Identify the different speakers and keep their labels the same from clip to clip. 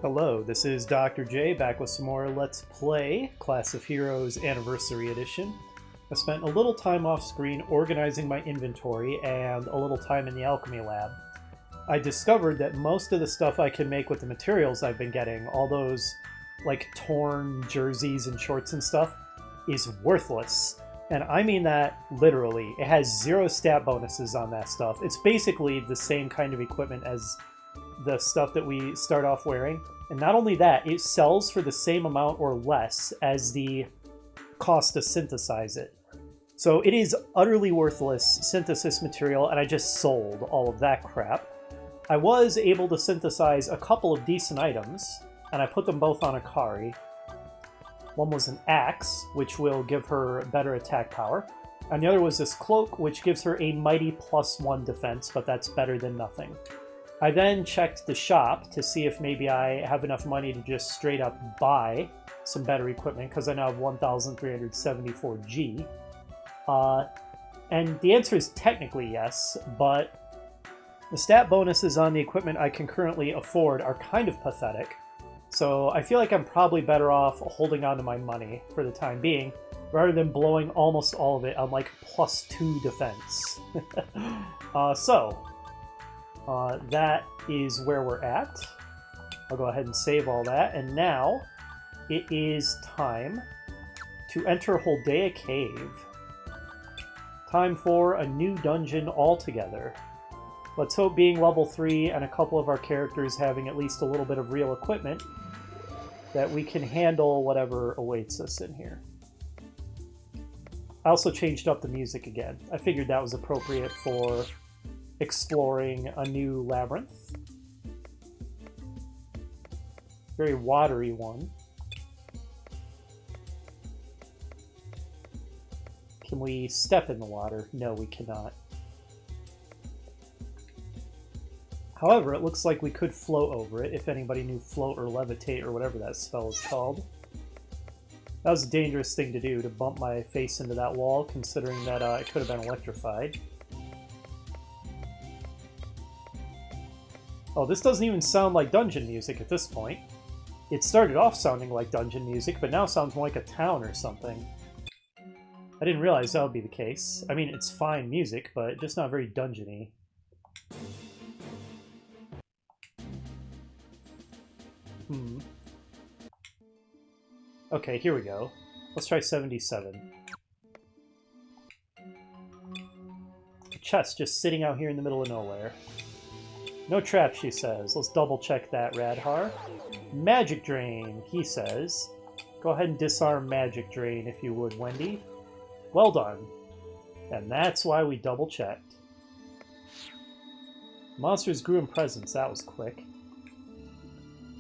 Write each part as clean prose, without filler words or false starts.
Speaker 1: Hello, this is Dr. J back with some more Let's Play Class of Heroes Anniversary Edition. I spent a little time off screen organizing my inventory and a little time in the alchemy lab. I discovered that most of the stuff I can make with the materials I've been getting, all those like torn jerseys and shorts and stuff, is worthless. And I mean that literally. It has 0 stat bonuses on that stuff. It's basically the same kind of equipment as the stuff that we start off wearing. And not only that, it sells for the same amount or less as the cost to synthesize it. So it is utterly worthless synthesis material, and I just sold all of that crap. I was able to synthesize a couple of decent items, and I put them both on Akari. One was an axe, which will give her better attack power. And the other was this cloak, which gives her a mighty +1 defense, but that's better than nothing. I then checked the shop to see if maybe I have enough money to just straight up buy some better equipment, because I now have 1,374 G. And the answer is technically yes, but the stat bonuses on the equipment I can currently afford are kind of pathetic. So I feel like I'm probably better off holding on to my money for the time being, rather than blowing almost all of it on like +2 defense. That is where we're at. I'll go ahead and save all that. And now it is time to enter Holda Cave. Time for a new dungeon altogether. Let's hope being level 3 and a couple of our characters having at least a little bit of real equipment that we can handle whatever awaits us in here. I also changed up the music again. I figured that was appropriate for exploring a new labyrinth. Very watery one. Can we step in the water? No, we cannot. However, it looks like we could float over it, if anybody knew float or levitate or whatever that spell is called. That was a dangerous thing to do, to bump my face into that wall, considering that it could have been electrified. Oh, this doesn't even sound like dungeon music at this point. It started off sounding like dungeon music, but now sounds more like a town or something. I didn't realize that would be the case. I mean, it's fine music, but just not very dungeon-y. Okay, here we go. Let's try 77. A chest just sitting out here in the middle of nowhere. No trap, she says. Let's double check that, Radhar. Magic Drain, he says. Go ahead and disarm Magic Drain if you would, Wendy. Well done. And that's why we double checked. Monsters grew in presence. That was quick.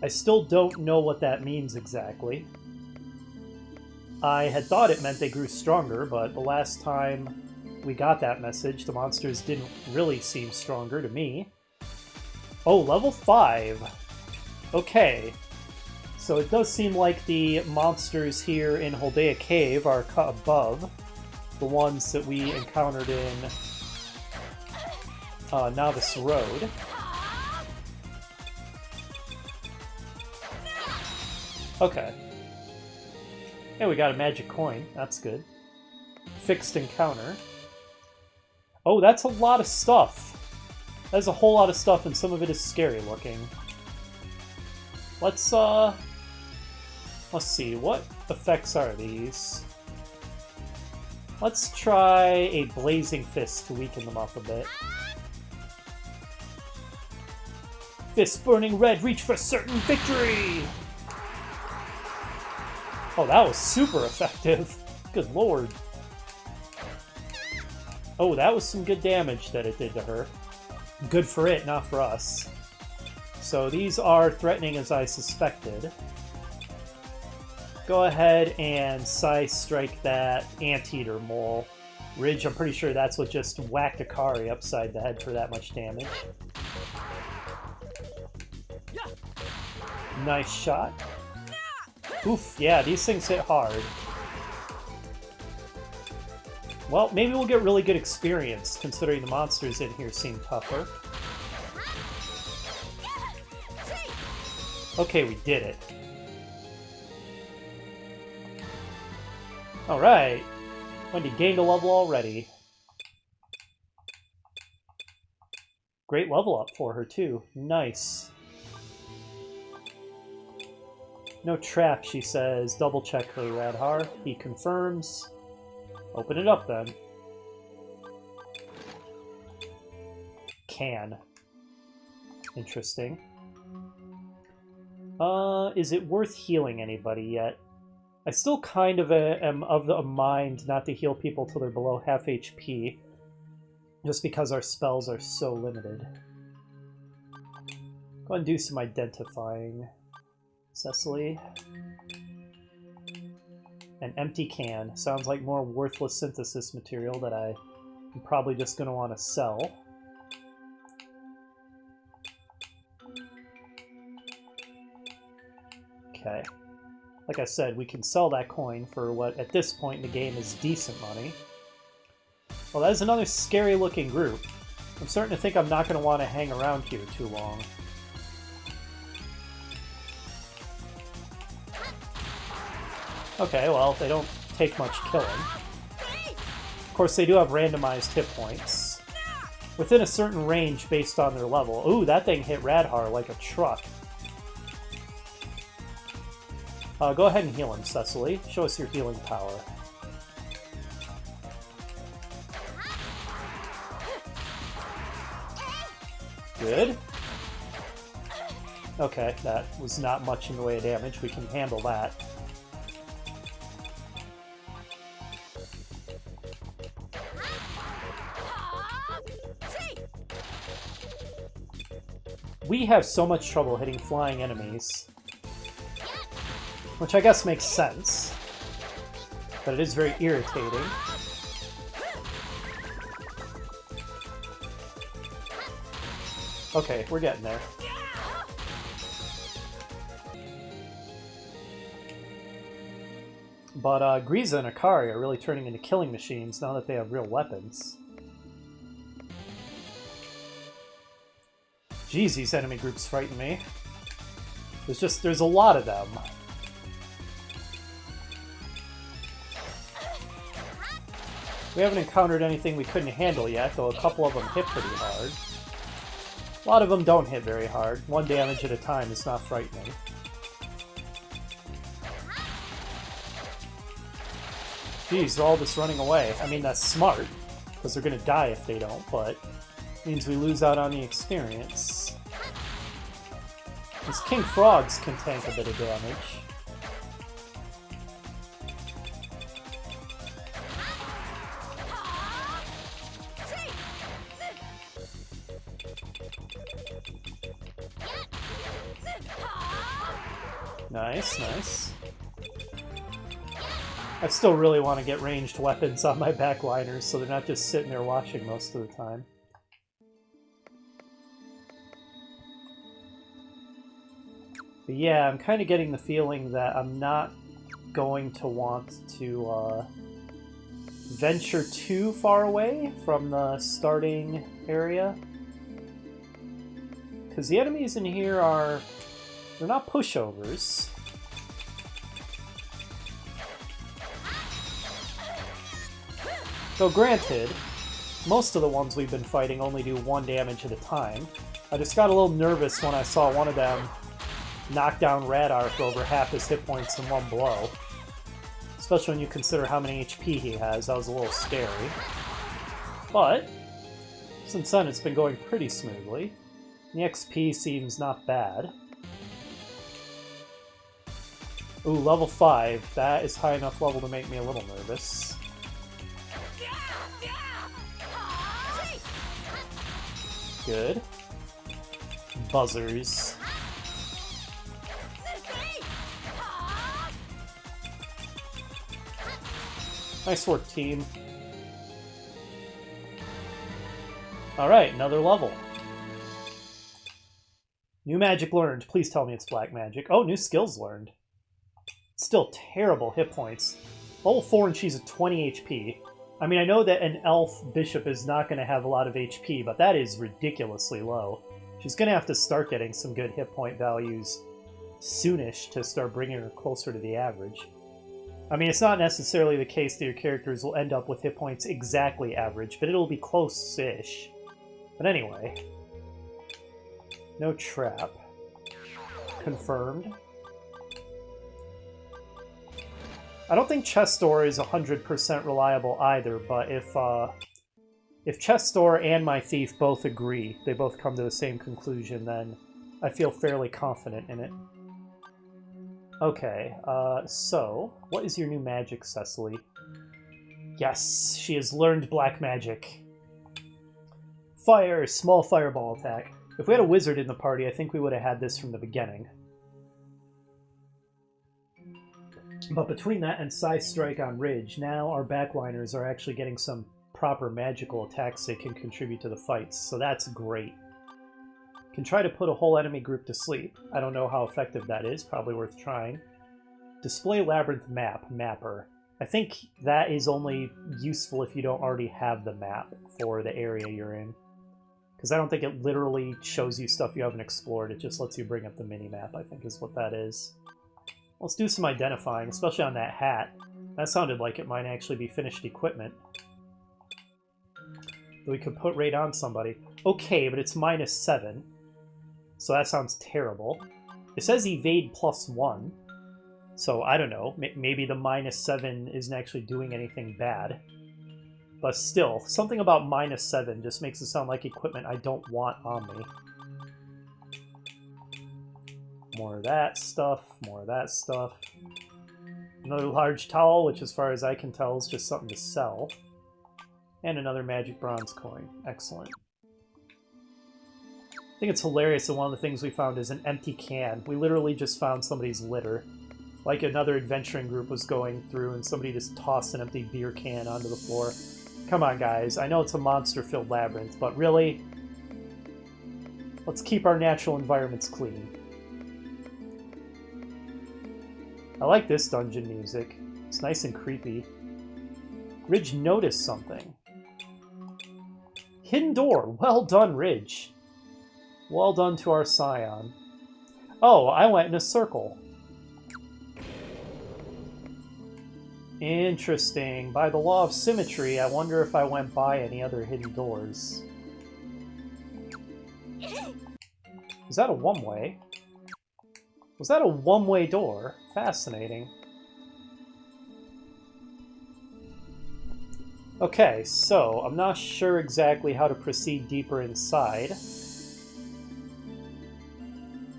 Speaker 1: I still don't know what that means exactly. I had thought it meant they grew stronger, but the last time we got that message, the monsters didn't really seem stronger to me. Oh, level 5. Okay. So it does seem like the monsters here in Holda Cave are cut above the ones that we encountered in Novice Road. Okay. Hey, we got a magic coin. That's good. Fixed encounter. Oh, that's a lot of stuff. There's a whole lot of stuff, and some of it is scary looking. Let's see, what effects are these? Let's try a Blazing Fist to weaken them up a bit. Fist burning red, reach for certain victory! Oh, that was super effective. Good lord. Oh, that was some good damage that it did to her. Good for it, not for us. So these are threatening as I suspected. Go ahead and Psy Strike that Anteater Mole. Ridge, I'm pretty sure that's what just whacked Akari upside the head for that much damage. Nice shot. Oof, yeah, these things hit hard. Well, maybe we'll get really good experience, considering the monsters in here seem tougher. Okay, we did it. Alright. Wendy gained a level already. Great level up for her, too. Nice. No trap, she says. Double check her, Radhar. He confirms. Open it up, then. Can. Interesting. Is it worth healing anybody yet? I still kind of am of the mind not to heal people till they're below half HP, just because our spells are so limited. Go and do some identifying. Cecily. An empty can. Sounds like more worthless synthesis material that I'm probably just going to want to sell. Okay. Like I said, we can sell that coin for what, at this point in the game, is decent money. Well, that is another scary-looking group. I'm starting to think I'm not going to want to hang around here too long. Okay, well, they don't take much killing. Of course, they do have randomized hit points. Within a certain range based on their level. Ooh, that thing hit Radhar like a truck. Go ahead and heal him, Cecily. Show us your healing power. Good. Okay, that was not much in the way of damage. We can handle that. We have so much trouble hitting flying enemies. Which I guess makes sense. But it is very irritating. Okay, we're getting there. But Griza and Akari are really turning into killing machines now that they have real weapons. Jeez, these enemy groups frighten me. There's a lot of them. We haven't encountered anything we couldn't handle yet, though a couple of them hit pretty hard. A lot of them don't hit very hard. 1 damage at a time is not frightening. Geez, they're all just running away. I mean, that's smart, because they're going to die if they don't, but it means we lose out on the experience. These King Frogs can tank a bit of damage. Nice, nice. I still really want to get ranged weapons on my backliners so they're not just sitting there watching most of the time. But yeah, I'm kind of getting the feeling that I'm not going to want to venture too far away from the starting area. Because the enemies in here are... they're not pushovers. Though granted, most of the ones we've been fighting only do 1 damage at a time. I just got a little nervous when I saw one of them knock down Radar for over half his hit points in 1 blow. Especially when you consider how many HP he has, that was a little scary. But, since then it's been going pretty smoothly. The XP seems not bad. Ooh, level 5. That is high enough level to make me a little nervous. Good. Buzzers. Nice work, team. Alright, another level. New magic learned. Please tell me it's black magic. Oh, new skills learned. Still terrible hit points. Level 4 and she's at 20 HP. I mean, I know that an elf bishop is not going to have a lot of HP, but that is ridiculously low. She's going to have to start getting some good hit point values soonish to start bringing her closer to the average. I mean, it's not necessarily the case that your characters will end up with hit points exactly average, but it'll be close-ish. But anyway. No trap. Confirmed. I don't think chest door is 100% reliable either, but if chest door and my thief both agree, they both come to the same conclusion, then I feel fairly confident in it. Okay, so, what is your new magic, Cecily? Yes, she has learned black magic. Fire, small fireball attack. If we had a wizard in the party, I think we would have had this from the beginning. But between that and Psy Strike on Ridge, now our backliners are actually getting some proper magical attacks that can contribute to the fights, so that's great. Can try to put a whole enemy group to sleep. I don't know how effective that is, probably worth trying. Display Labyrinth Map, Mapper. I think that is only useful if you don't already have the map for the area you're in. Because I don't think it literally shows you stuff you haven't explored, it just lets you bring up the mini-map, I think is what that is. Let's do some identifying, especially on that hat. That sounded like it might actually be finished equipment. That we could put right on somebody. Okay, but it's -7. So that sounds terrible. It says evade +1. So I don't know. Maybe the -7 isn't actually doing anything bad. But still, something about -7 just makes it sound like equipment I don't want on me. More of that stuff, more of that stuff. Another large towel, which as far as I can tell is just something to sell. And another magic bronze coin. Excellent. I think it's hilarious that one of the things we found is an empty can. We literally just found somebody's litter. Like another adventuring group was going through and somebody just tossed an empty beer can onto the floor. Come on, guys. I know it's a monster-filled labyrinth, but really? Let's keep our natural environments clean. I like this dungeon music. It's nice and creepy. Ridge noticed something. Hidden door. Well done, Ridge. Well done to our scion. Oh, I went in a circle. Interesting. By the law of symmetry, I wonder if I went by any other hidden doors. Is that a one-way? Was that a one-way door? Fascinating. Okay, so I'm not sure exactly how to proceed deeper inside.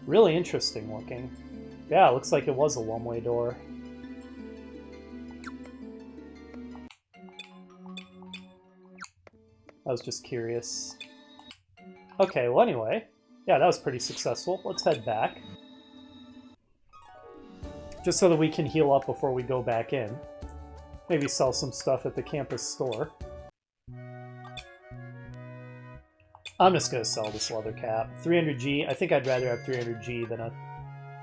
Speaker 1: Really interesting looking. Yeah, it looks like it was a one-way door. I was just curious. Okay, well anyway. Yeah, that was pretty successful. Let's head back. Just so that we can heal up before we go back in. Maybe sell some stuff at the campus store. I'm just going to sell this leather cap. 300G. I think I'd rather have 300G than a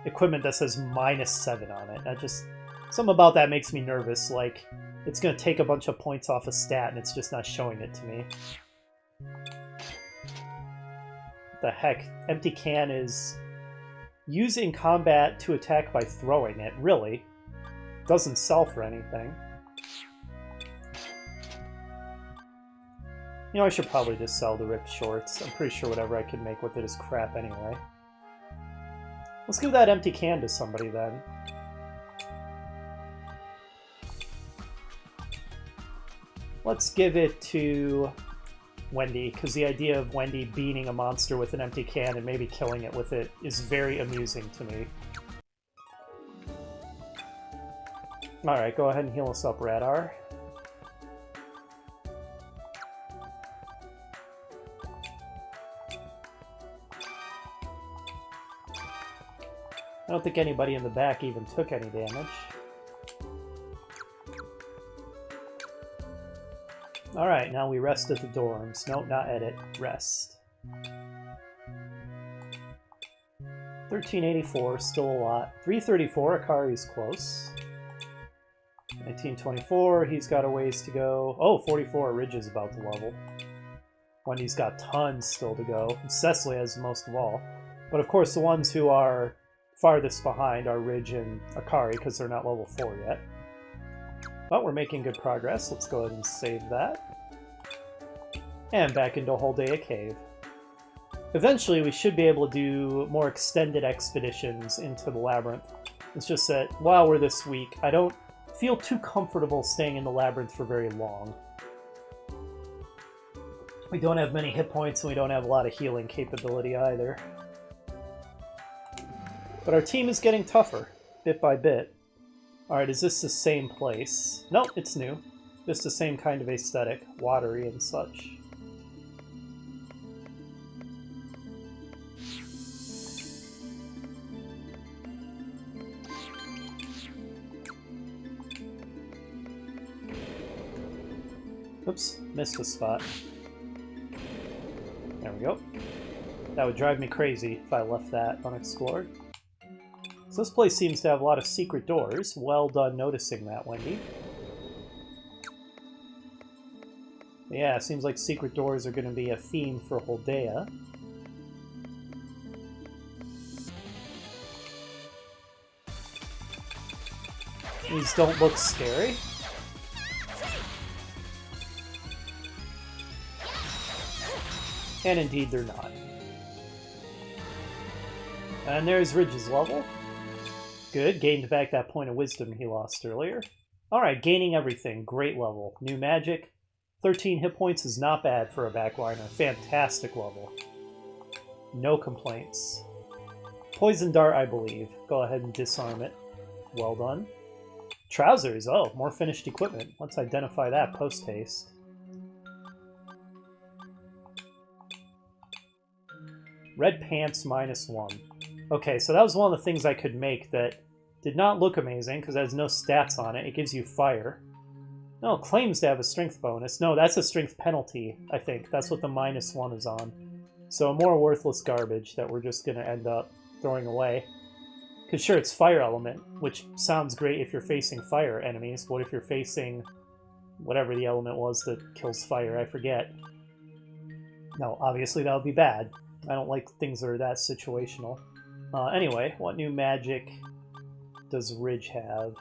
Speaker 1: equipment that says -7 on it. That just... Something about that makes me nervous. Like, it's going to take a bunch of points off a stat and it's just not showing it to me. What the heck? Empty can is... Use in combat to attack by throwing it. Really? Doesn't sell for anything. You know, I should probably just sell the ripped shorts. I'm pretty sure whatever I can make with it is crap anyway. Let's give that empty can to somebody then. Let's give it to Wendy, because the idea of Wendy beating a monster with an empty can and maybe killing it with it is very amusing to me. Alright, go ahead and heal us up, Radar. I don't think anybody in the back even took any damage. Alright, now we rest at the dorms. Nope, not edit. Rest. 1384, still a lot. 334, Akari's close. 1924, he's got a ways to go. Oh, 44, Ridge is about to level. Wendy's got tons still to go. And Cecily has the most of all. But of course, the ones who are farthest behind are Ridge and Akari because they're not level 4 yet. But we're making good progress. Let's go ahead and save that. And back into Holda Cave. Eventually, we should be able to do more extended expeditions into the Labyrinth. It's just that while we're this weak, I don't feel too comfortable staying in the Labyrinth for very long. We don't have many hit points, and we don't have a lot of healing capability either. But our team is getting tougher, bit by bit. Alright, is this the same place? Nope, it's new. Just the same kind of aesthetic, watery and such. Oops, missed a spot. There we go. That would drive me crazy if I left that unexplored. So this place seems to have a lot of secret doors. Well done noticing that, Wendy. Yeah, it seems like secret doors are going to be a theme for Holda. These don't look scary. And indeed, they're not. And there's Ridge's level. Good, gained back that point of wisdom he lost earlier. Alright, gaining everything. Great level. New magic. 13 hit points is not bad for a backliner. Fantastic level. No complaints. Poison dart, I believe. Go ahead and disarm it. Well done. Trousers. Oh, more finished equipment. Let's identify that post-haste. Red pants -1. Okay, so that was one of the things I could make that did not look amazing because it has no stats on it. It gives you fire. No, it claims to have a strength bonus. No, that's a strength penalty, I think. That's what the -1 is on. So more worthless garbage that we're just going to end up throwing away. Because sure, it's fire element, which sounds great if you're facing fire enemies. What if you're facing whatever the element was that kills fire? I forget. No, obviously that would be bad. I don't like things that are that situational. Anyway, what new magic does Ridge have?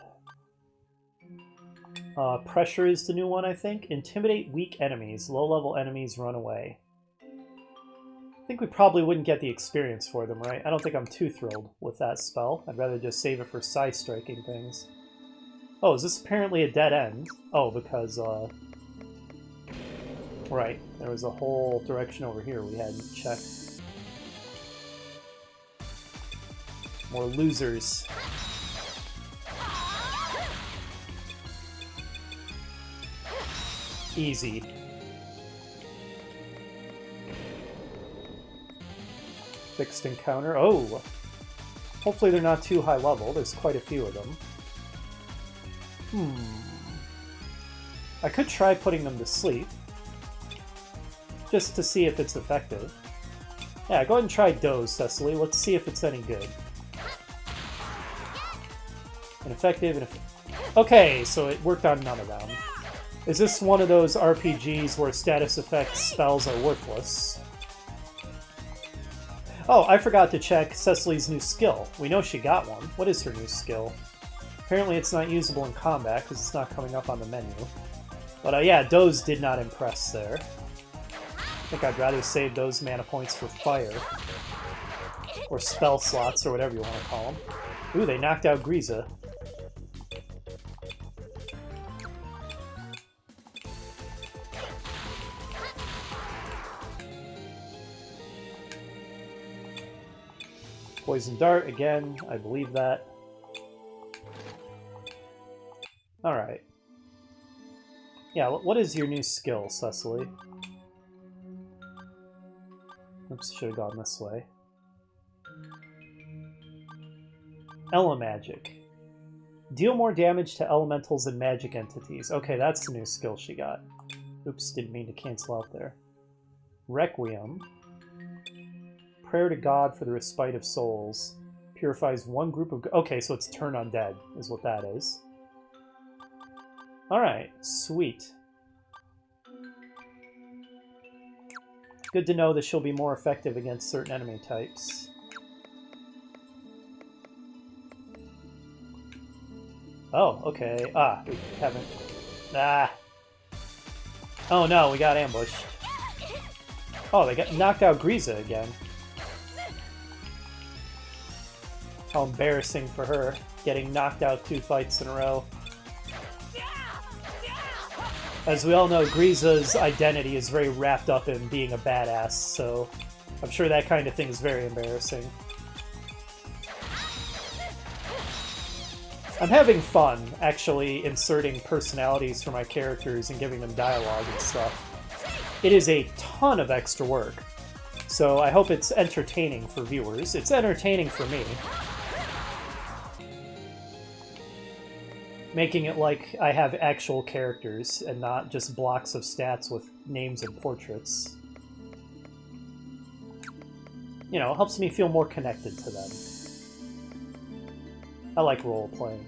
Speaker 1: Pressure is the new one, I think. Intimidate weak enemies. Low-level enemies run away. I think we probably wouldn't get the experience for them, right? I don't think I'm too thrilled with that spell. I'd rather just save it for side-striking things. Oh, is this apparently a dead end? Oh, because, right, there was a whole direction over here we hadn't checked. More losers. Easy. Fixed encounter. Oh! Hopefully they're not too high level. There's quite a few of them. I could try putting them to sleep. Just to see if it's effective. Yeah, go ahead and try Doze, Cecily. Let's see if it's any good. Ineffective, okay, so it worked on none of them. Is this one of those RPGs where status effect spells are worthless? Oh, I forgot to check Cecily's new skill. We know she got one. What is her new skill? Apparently it's not usable in combat because it's not coming up on the menu. But yeah, Doze did not impress there. I think I'd rather save those mana points for fire. Or spell slots, or whatever you want to call them. Ooh, they knocked out Griza. Poison Dart, again, I believe that. Alright. Yeah, what is your new skill, Cecily? Oops, should have gone this way. Elemagic. Deal more damage to elementals and magic entities. Okay, that's the new skill she got. Oops, didn't mean to cancel out there. Requiem. Prayer to God for the respite of souls. Purifies one group of... Okay, so it's turn undead, is what that is. Alright, sweet. Good to know that she'll be more effective against certain enemy types. Oh, okay. Ah, we haven't... Ah. Oh no, we got ambushed. Oh, they got knocked out Griza again. How embarrassing for her, getting knocked out 2 fights in a row. As we all know, Griza's identity is very wrapped up in being a badass, so I'm sure that kind of thing is very embarrassing. I'm having fun, actually, inserting personalities for my characters and giving them dialogue and stuff. It is a ton of extra work, so I hope it's entertaining for viewers. It's entertaining for me. Making it like I have actual characters and not just blocks of stats with names and portraits. You know, it helps me feel more connected to them. I like role-playing.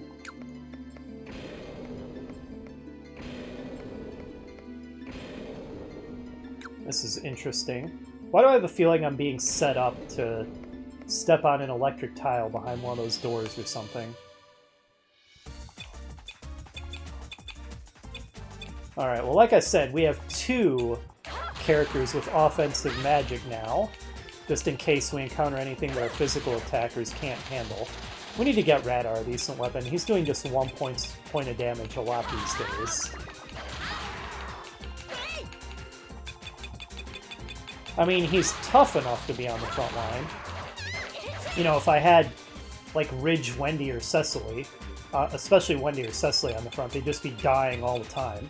Speaker 1: This is interesting. Why do I have a feeling I'm being set up to step on an electric tile behind one of those doors or something? Alright, well, like I said, we have 2 characters with offensive magic now, just in case we encounter anything that our physical attackers can't handle. We need to get Radar a decent weapon. He's doing just 1 point of damage a lot these days. I mean, he's tough enough to be on the front line. You know, if I had, like, Ridge, Wendy, or Cecily, especially Wendy or Cecily on the front, they'd just be dying all the time.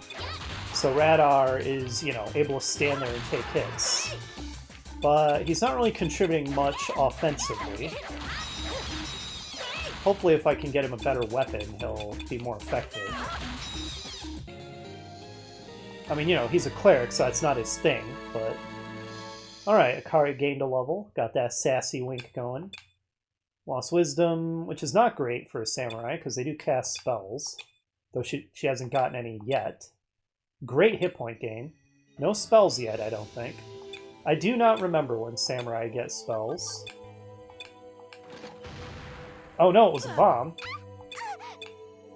Speaker 1: So Radar is, you know, able to stand there and take hits. But he's not really contributing much offensively. Hopefully if I can get him a better weapon, he'll be more effective. I mean, you know, he's a cleric, so that's not his thing, but... Alright, Akari gained a level. Got that sassy wink going. Lost Wisdom, which is not great for a samurai, because they do cast spells. Though she hasn't gotten any yet. Great hit point gain. No spells yet, I don't think. I do not remember when samurai get spells. Oh no, it was a bomb.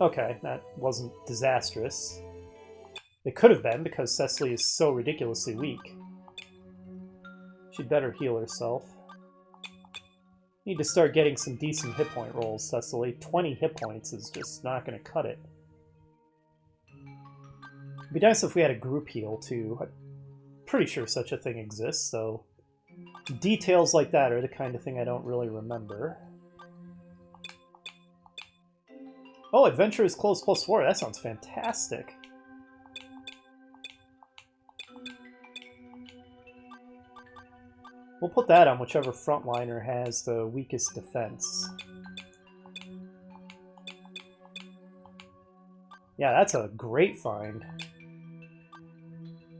Speaker 1: Okay, that wasn't disastrous. It could have been, because Cecily is so ridiculously weak. She'd better heal herself. Need to start getting some decent hit point rolls, Cecily. 20 hit points is just not going to cut it. It'd be nice if we had a group heal, too. I'm pretty sure such a thing exists, so... Details like that are the kind of thing I don't really remember. Oh, Adventure is close +4. That sounds fantastic. We'll put that on whichever frontliner has the weakest defense. Yeah, that's a great find.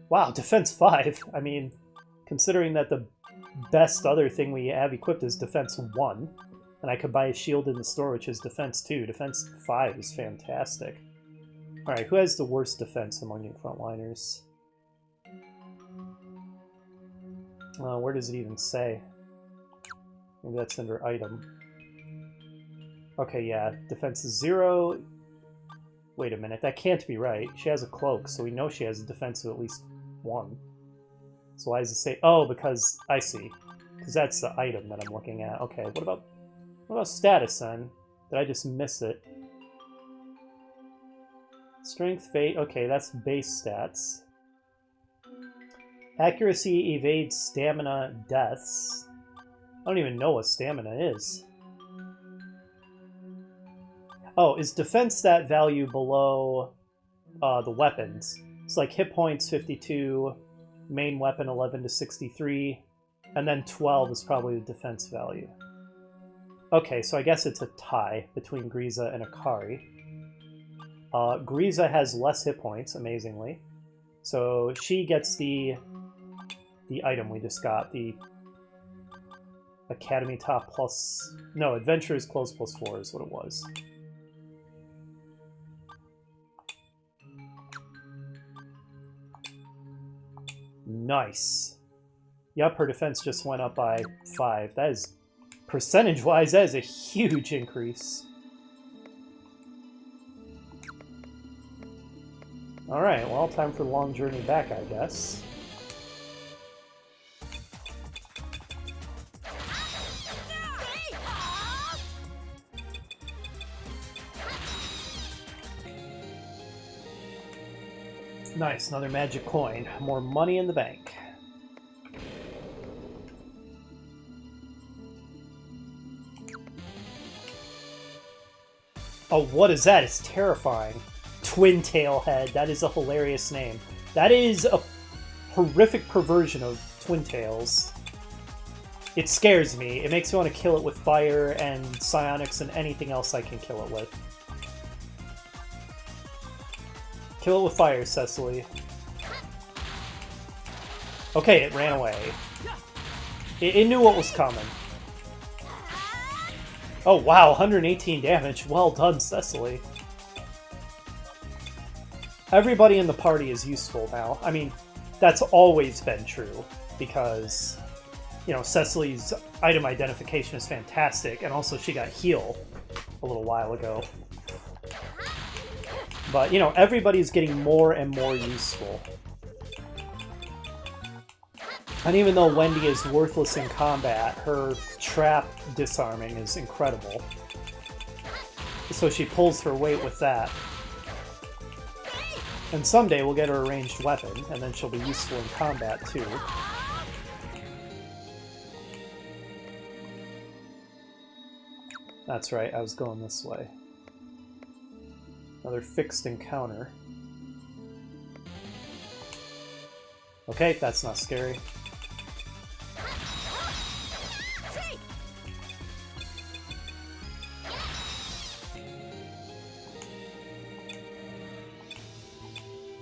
Speaker 1: Wow, defense 5. I mean, considering that the best other thing we have equipped is defense 1, and I could buy a shield in the store which is defense 2. Defense 5 is fantastic. Alright, who has the worst defense among you frontliners? Where does it even say? Maybe that's under item. Okay, yeah, defense is 0. Wait a minute, that can't be right. She has a cloak, so we know she has a defense of at least 1. So why does it say... Oh, because... I see. Because that's the item that I'm looking at. Okay, what about status, then? Did I just miss it? Strength, fate... Okay, that's base stats. Accuracy, evade, stamina, deaths. I don't even know what stamina is. Oh, is defense stat value below the weapons? It's like hit points 52, main weapon 11 to 63, and then 12 is probably the defense value. Okay, so I guess it's a tie between Griza and Akari. Griza has less hit points, amazingly. So she gets the item we just got, the Academy Top plus... No, Adventurer's Close +4 is what it was. Nice. Yep, her defense just went up by 5. That is, percentage-wise, that is a huge increase. Alright, well, time for the long journey back, I guess. Nice, another magic coin. More money in the bank. Oh, what is that? It's terrifying. Twin Tailhead. That is a hilarious name. That is a horrific perversion of Twin Tails. It scares me. It makes me want to kill it with fire and psionics and anything else I can kill it with. Kill it with fire, Cecily. Okay, it ran away. It knew what was coming. Oh wow, 118 damage. Well done, Cecily. Everybody in the party is useful now. I mean, that's always been true, because, you know, Cecily's item identification is fantastic, and also she got heal a little while ago. But, you know, everybody's getting more and more useful. And even though Wendy is worthless in combat, her trap disarming is incredible. So she pulls her weight with that. And someday we'll get her a ranged weapon, and then she'll be useful in combat too. That's right, I was going this way. Another fixed encounter. Okay, that's not scary.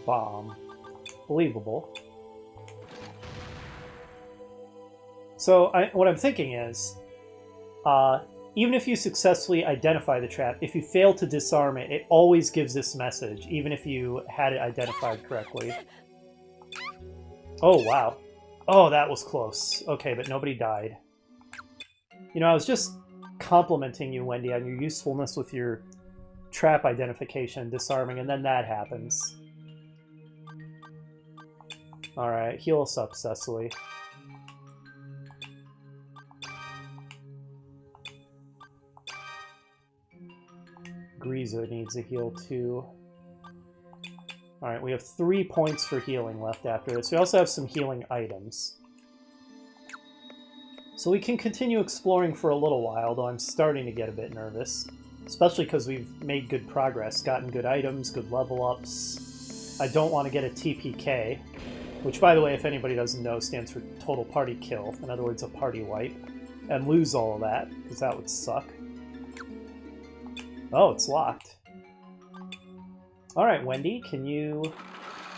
Speaker 1: Bomb. Believable. So, what I'm thinking is, even if you successfully identify the trap, if you fail to disarm it, it always gives this message, even if you had it identified correctly. Oh, wow. Oh, that was close. Okay, but nobody died. You know, I was just complimenting you, Wendy, on your usefulness with your trap identification and disarming, and then that happens. Alright, heal us up, Cecily. Griza needs a heal too. Alright, we have 3 points for healing left after this. We also have some healing items. So we can continue exploring for a little while, though I'm starting to get a bit nervous. Especially because we've made good progress, gotten good items, good level ups. I don't want to get a TPK, which, by the way, if anybody doesn't know, stands for Total Party Kill. In other words, a party wipe. And lose all of that, because that would suck. Oh, it's locked. Alright, Wendy, can you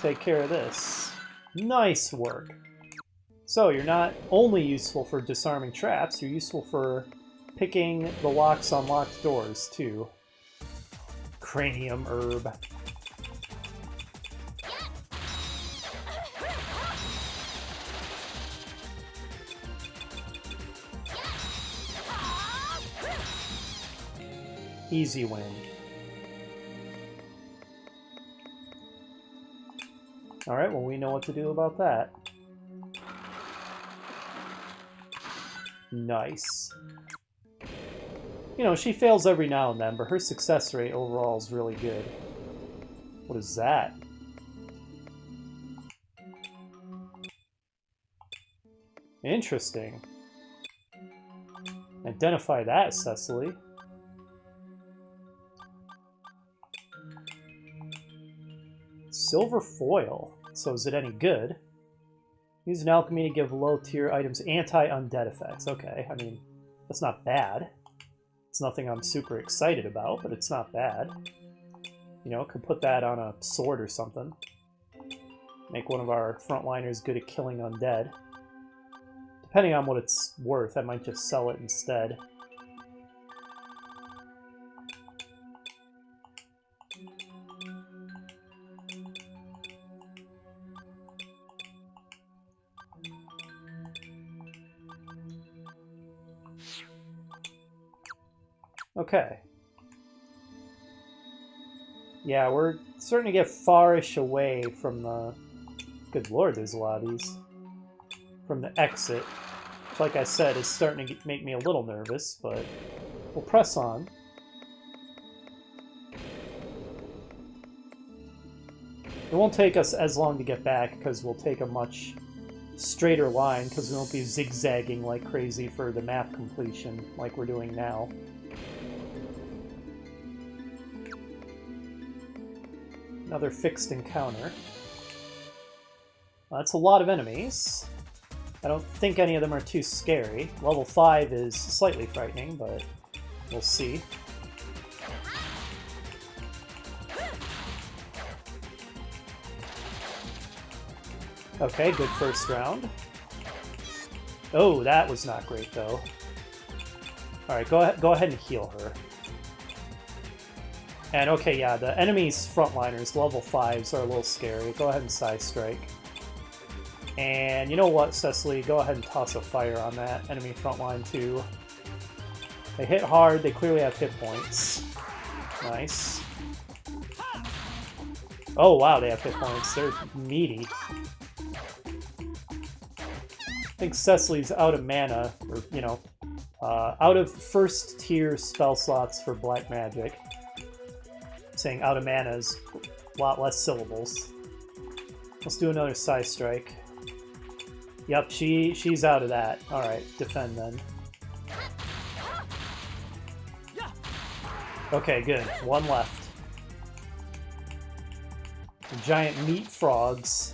Speaker 1: take care of this? Nice work. So, you're not only useful for disarming traps, you're useful for picking the locks on locked doors, too. Cranium herb. Easy win. Alright, well, we know what to do about that. Nice. You know, she fails every now and then, but her success rate overall is really good. What is that? Interesting. Identify that, Cecily. Silver foil. So is it any good? Use an alchemy to give low-tier items anti-undead effects. Okay, I mean, that's not bad. It's nothing I'm super excited about, but it's not bad. You know, could put that on a sword or something. Make one of our frontliners good at killing undead. Depending on what it's worth, I might just sell it instead. Okay. Yeah, we're starting to get farish away from the... Good lord, there's a lot of these. From the exit. Which, like I said, is starting to make me a little nervous, but we'll press on. It won't take us as long to get back, because we'll take a much straighter line, because we won't be zigzagging like crazy for the map completion, like we're doing now. Another fixed encounter. That's a lot of enemies. I don't think any of them are too scary. Level 5 is slightly frightening, but we'll see. Okay, good first round. Oh, that was not great, though. Alright, go ahead and heal her. And okay, yeah, the enemy's frontliners, level 5s, are a little scary. Go ahead and side strike. And you know what, Cecily? Go ahead and toss a fire on that enemy frontline, too. They hit hard, they clearly have hit points. Nice. Oh, wow, they have hit points. They're meaty. I think Cecily's out of mana, or, you know, out of first tier spell slots for black magic. Saying out of mana is a lot less syllables. Let's do another side strike. Yep, she's out of that. Alright, defend then. Okay, good. One left. The giant meat frogs.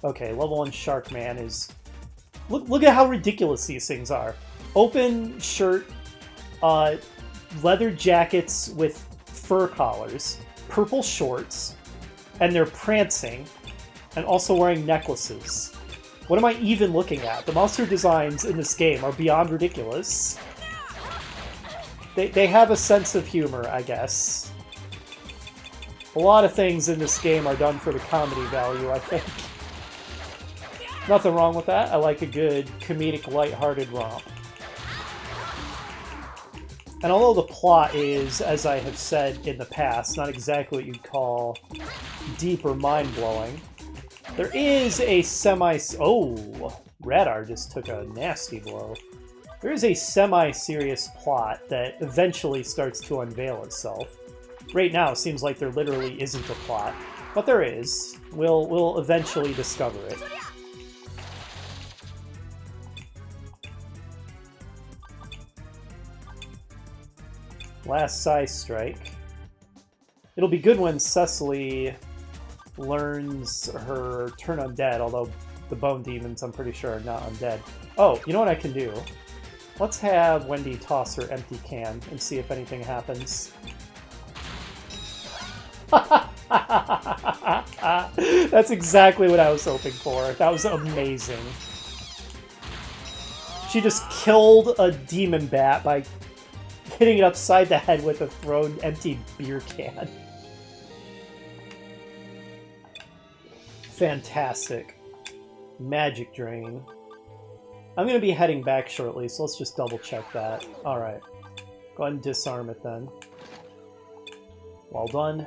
Speaker 1: Okay, level 1 Shark Man is... Look at how ridiculous these things are. Open shirt, leather jackets with fur collars, purple shorts, and they're prancing, and also wearing necklaces. What am I even looking at? The monster designs in this game are beyond ridiculous. They have a sense of humor, I guess. A lot of things in this game are done for the comedy value, I think. Nothing wrong with that. I like a good comedic, lighthearted romp. And although the plot is, as I have said in the past, not exactly what you'd call deep or mind-blowing, there is a Oh! Radar just took a nasty blow. There is a semi-serious plot that eventually starts to unveil itself. Right now, it seems like there literally isn't a plot, but there is. We'll eventually discover it. Last side strike. It'll be good when Cecily learns her turn undead, although the bone demons, I'm pretty sure, are not undead. Oh, you know what I can do? Let's have Wendy toss her empty can and see if anything happens. That's exactly what I was hoping for. That was amazing. She just killed a demon bat by hitting it upside the head with a thrown empty beer can. Fantastic. Magic Drain. I'm going to be heading back shortly, so let's just double check that. Alright. Go ahead and disarm it then. Well done.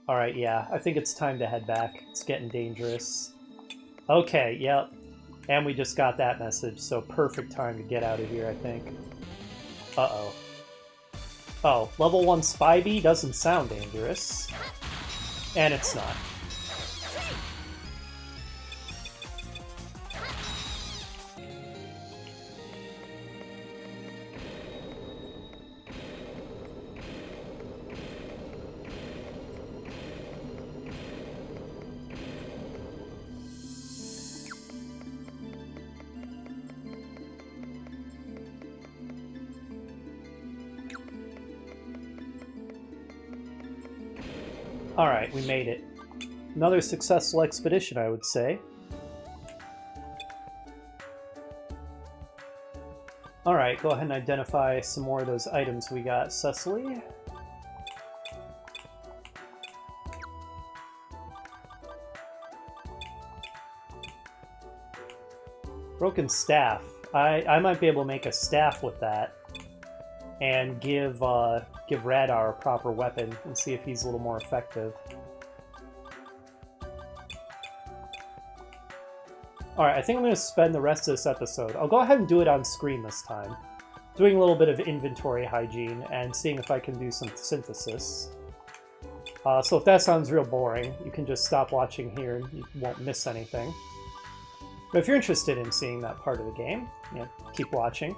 Speaker 1: Alright, yeah. I think it's time to head back. It's getting dangerous. Okay, yep. And we just got that message, so perfect time to get out of here, I think. Uh-oh. Oh, level 1 Spy Bee doesn't sound dangerous. And it's not. Alright, we made it. Another successful expedition, I would say. Alright, go ahead and identify some more of those items we got, Cecily. Broken staff. I might be able to make a staff with that. and give Radar a proper weapon and see if he's a little more effective. Alright, I think I'm going to spend the rest of this episode. I'll go ahead and do it on screen this time. Doing a little bit of inventory hygiene and seeing if I can do some synthesis. So if that sounds real boring, you can just stop watching here and you won't miss anything. But if you're interested in seeing that part of the game, yeah, keep watching.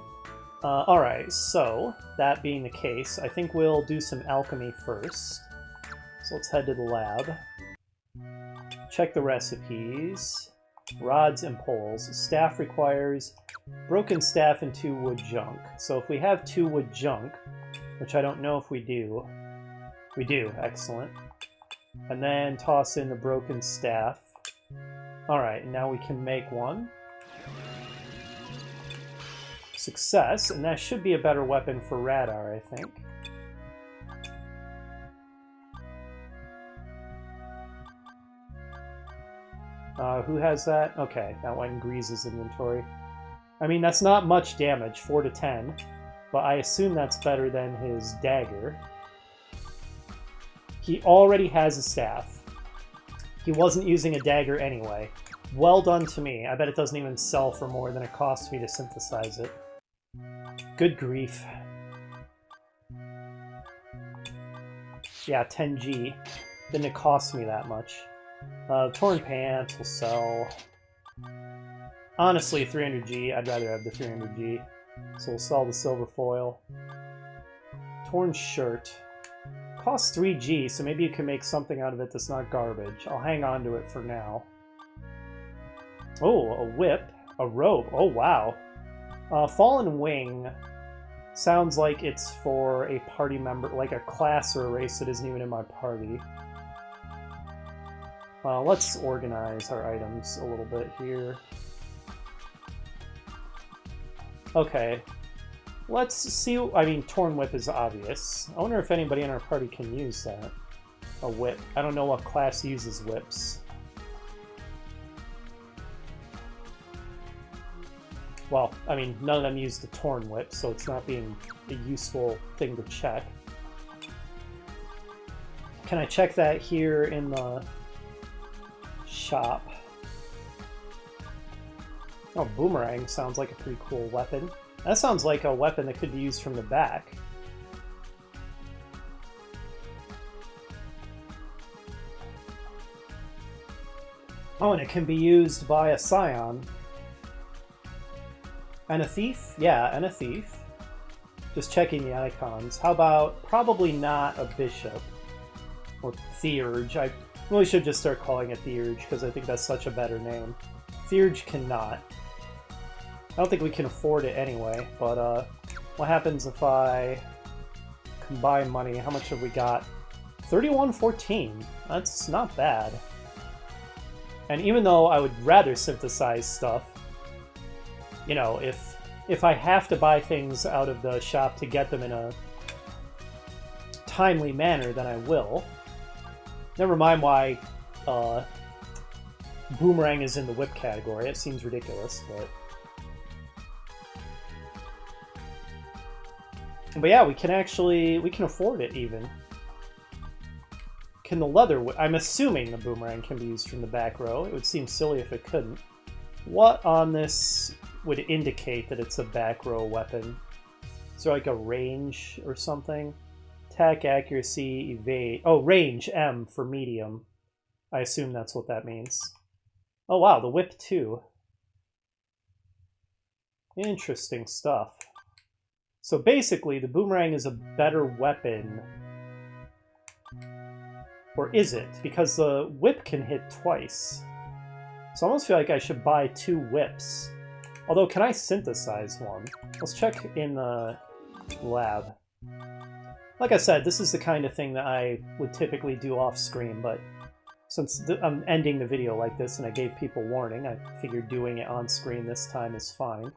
Speaker 1: Alright, so that being the case, I think we'll do some alchemy first. So let's head to the lab. Check the recipes. Rods and poles. Staff requires broken staff and 2 wood junk. So if we have 2 wood junk, which I don't know if we do. We do, excellent. And then toss in the broken staff. Alright, now we can make one. Success, and that should be a better weapon for Radar, I think. Who has that? Okay, that went in Grease's inventory. I mean, that's not much damage, 4 to 10, but I assume that's better than his dagger. He already has a staff. He wasn't using a dagger anyway. Well done to me. I bet it doesn't even sell for more than it costs me to synthesize it. Good grief. Yeah, 10G. Didn't it cost me that much? Torn pants will sell. Honestly, 300G. I'd rather have the 300G. So we'll sell the silver foil. Torn shirt. Costs 3G, so maybe you can make something out of it that's not garbage. I'll hang on to it for now. Oh, a whip. A rope. Oh, wow. Fallen Wing sounds like it's for a party member, like a class or a race that isn't even in my party. Let's organize our items a little bit here. Okay. Let's see. I mean, Torn Whip is obvious. I wonder if anybody in our party can use that. A whip. I don't know what class uses whips. Well, I mean, none of them use the Torn Whip, so it's not being a useful thing to check. Can I check that here in the shop? Oh, Boomerang sounds like a pretty cool weapon. That sounds like a weapon that could be used from the back. Oh, and it can be used by a Scion. And a Thief? Yeah, and a Thief. Just checking the icons. How about probably not a Bishop? Or Theurge. I really should just start calling it Theurge, because I think that's such a better name. Theurge cannot. I don't think we can afford it anyway, but what happens if I combine money? How much have we got? 3114. That's not bad. And even though I would rather synthesize stuff, you know, if I have to buy things out of the shop to get them in a timely manner, then I will. Never mind why Boomerang is in the whip category. It seems ridiculous, but... But yeah, we can afford it even. Can the leather... I'm assuming the Boomerang can be used from the back row. It would seem silly if it couldn't. What on this would indicate that it's a back row weapon? Is there like a range or something? Attack, accuracy, evade... Oh, range, M for medium. I assume that's what that means. Oh wow, the whip too. Interesting stuff. So basically, the Boomerang is a better weapon. Or is it? Because the whip can hit twice. So I almost feel like I should buy 2 whips. Although, can I synthesize one? Let's check in the lab. Like I said, this is the kind of thing that I would typically do off screen, but since I'm ending the video like this and I gave people warning, I figured doing it on screen this time is fine.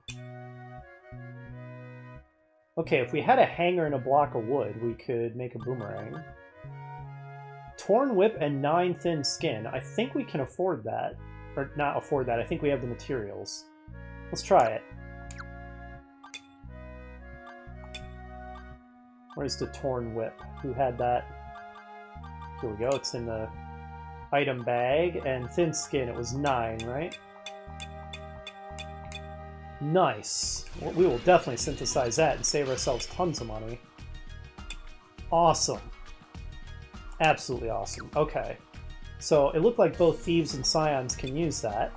Speaker 1: Okay, if we had a hanger and a block of wood, we could make a Boomerang. Torn Whip and 9 thin skin. I think we can afford that. Or not afford that, I think we have the materials. Let's try it. Where's the torn whip? Who had that? Here we go. It's in the item bag. And thin skin, it was 9, right? Nice. Well, we will definitely synthesize that and save ourselves tons of money. Awesome. Absolutely awesome. Okay. So it looked like both Thieves and Scions can use that.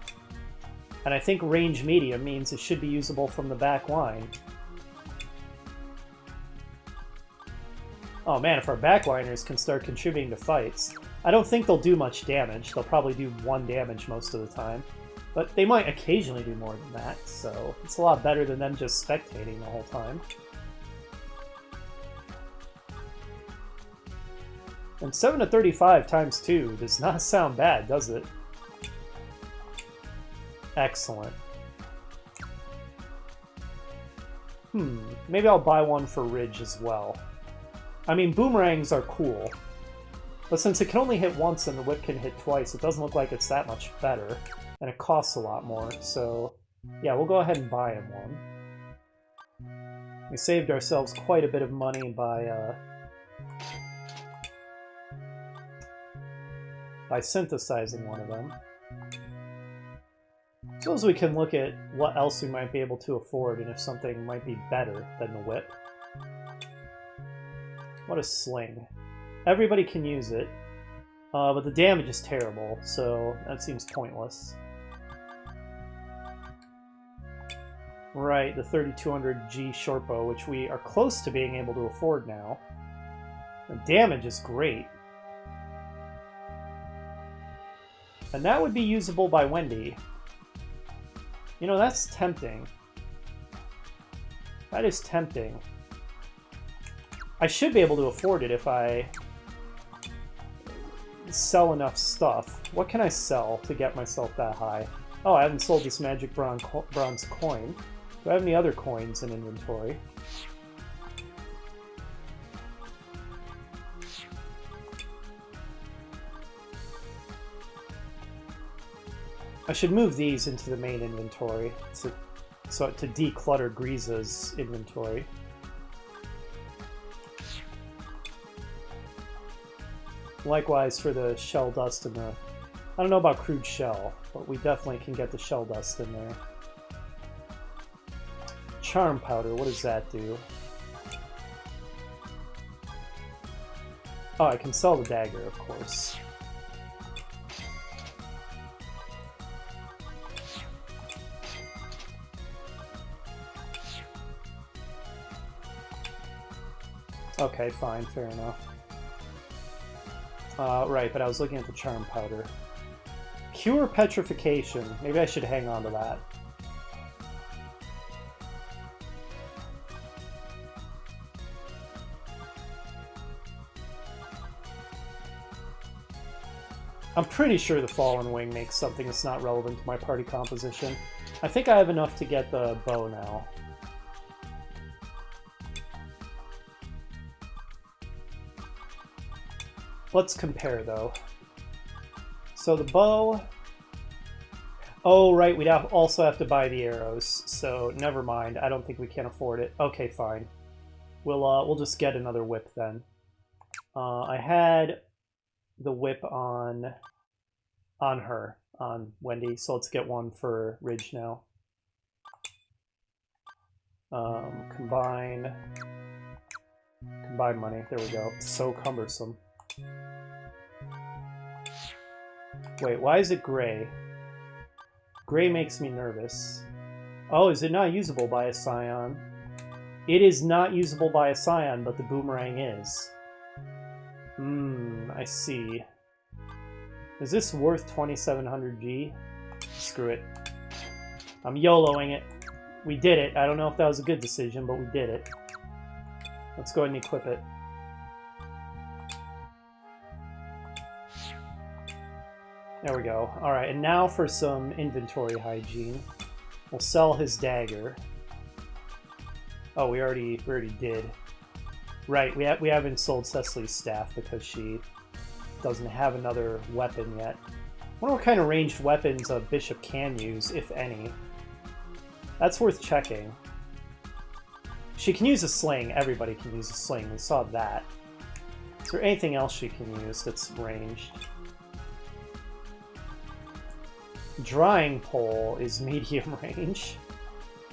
Speaker 1: And I think range medium means it should be usable from the back line. Oh man, if our backliners can start contributing to fights. I don't think they'll do much damage. They'll probably do 1 damage most of the time. But they might occasionally do more than that, so it's a lot better than them just spectating the whole time. And 7 to 35 times 2 does not sound bad, does it? Excellent. Maybe I'll buy one for Ridge as well. I mean, boomerangs are cool. But since it can only hit once and the whip can hit twice, it doesn't look like it's that much better. And it costs a lot more, so yeah, we'll go ahead and buy him one. We saved ourselves quite a bit of money by synthesizing one of them. Suppose we can look at what else we might be able to afford and if something might be better than the whip. What a sling. Everybody can use it, but the damage is terrible, so that seems pointless. Right, the 3200G shortbow, which we are close to being able to afford now. The damage is great. And that would be usable by Wendy. You know, that's tempting. That is tempting. I should be able to afford it if I sell enough stuff. What can I sell to get myself that high? Oh, I haven't sold this magic bronze coin. Do I have any other coins in inventory? I should move these into the main inventory to declutter Grisa's inventory. Likewise for the shell dust and the... I don't know about crude shell, but we definitely can get the shell dust in there. Charm powder, what does that do? Oh, I can sell the dagger, of course. Okay, fine, fair enough. Right, but I was looking at the charm powder. Cure petrification. Maybe I should hang on to that. I'm pretty sure the Fallen Wing makes something that's not relevant to my party composition. I think I have enough to get the bow now. Let's compare, though. So the bow... Oh, right, we'd also have to buy the arrows, so never mind. I don't think we can afford it. Okay, fine. We'll just get another whip then. I had the whip on her, on Wendy, so let's get one for Ridge now. Combine money. There we go. It's so cumbersome. Wait, why is it gray? Gray makes me nervous. Oh, is it not usable by a Scion? It is not usable by a Scion, but the boomerang is. I see. Is this worth 2700G? Screw it. I'm YOLOing it. We did it. I don't know if that was a good decision, but we did it. Let's go ahead and equip it. There we go. Alright, and now for some inventory hygiene. We'll sell his dagger. Oh, we already did. Right, we haven't sold Cecily's staff because she doesn't have another weapon yet. I wonder what kind of ranged weapons a bishop can use, if any. That's worth checking. She can use a sling. Everybody can use a sling. We saw that. Is there anything else she can use that's ranged? Drying pole is medium range,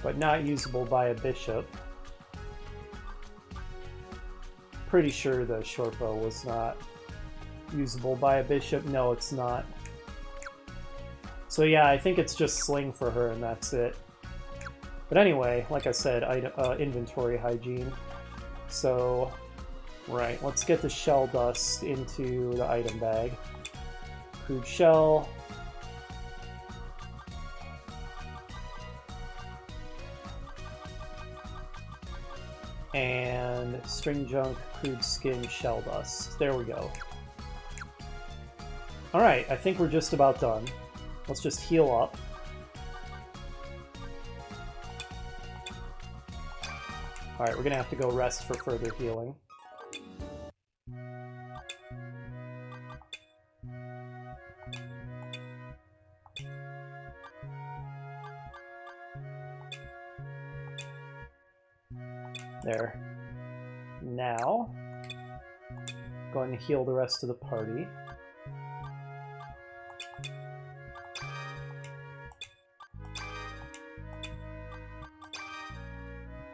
Speaker 1: but not usable by a bishop. Pretty sure the short bow was not usable by a bishop. No, it's not. So yeah, I think it's just sling for her and that's it. But anyway, like I said, inventory hygiene. So, right, let's get the shell dust into the item bag. Crude shell. And string junk, crude skin, shell dust. There we go. Alright, I think we're just about done. Let's just heal up. Alright, we're gonna have to go rest for further healing. There. Now, going to heal the rest of the party.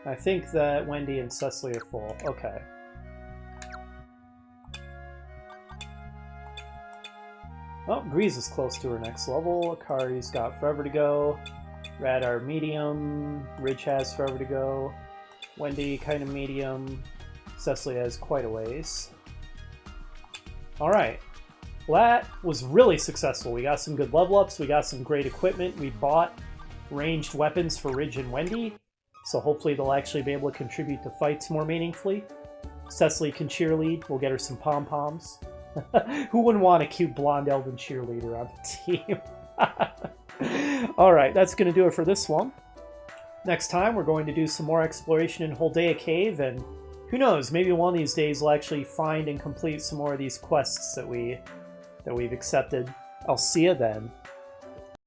Speaker 1: I think that Wendy and Cecily are full. Okay. Oh, Grease is close to her next level. Akari's got forever to go. Radar medium. Ridge has forever to go. Wendy kind of medium. Cecily has quite a ways. Alright. Well, that was really successful. We got some good level ups. We got some great equipment. We bought ranged weapons for Ridge and Wendy. So hopefully they'll actually be able to contribute to fights more meaningfully. Cecily can cheerlead. We'll get her some pom-poms. Who wouldn't want a cute blonde elven cheerleader on the team? Alright, that's going to do it for this one. Next time we're going to do some more exploration in Holda Cave, and who knows, maybe one of these days we'll actually find and complete some more of these quests that we've accepted. I'll see you then.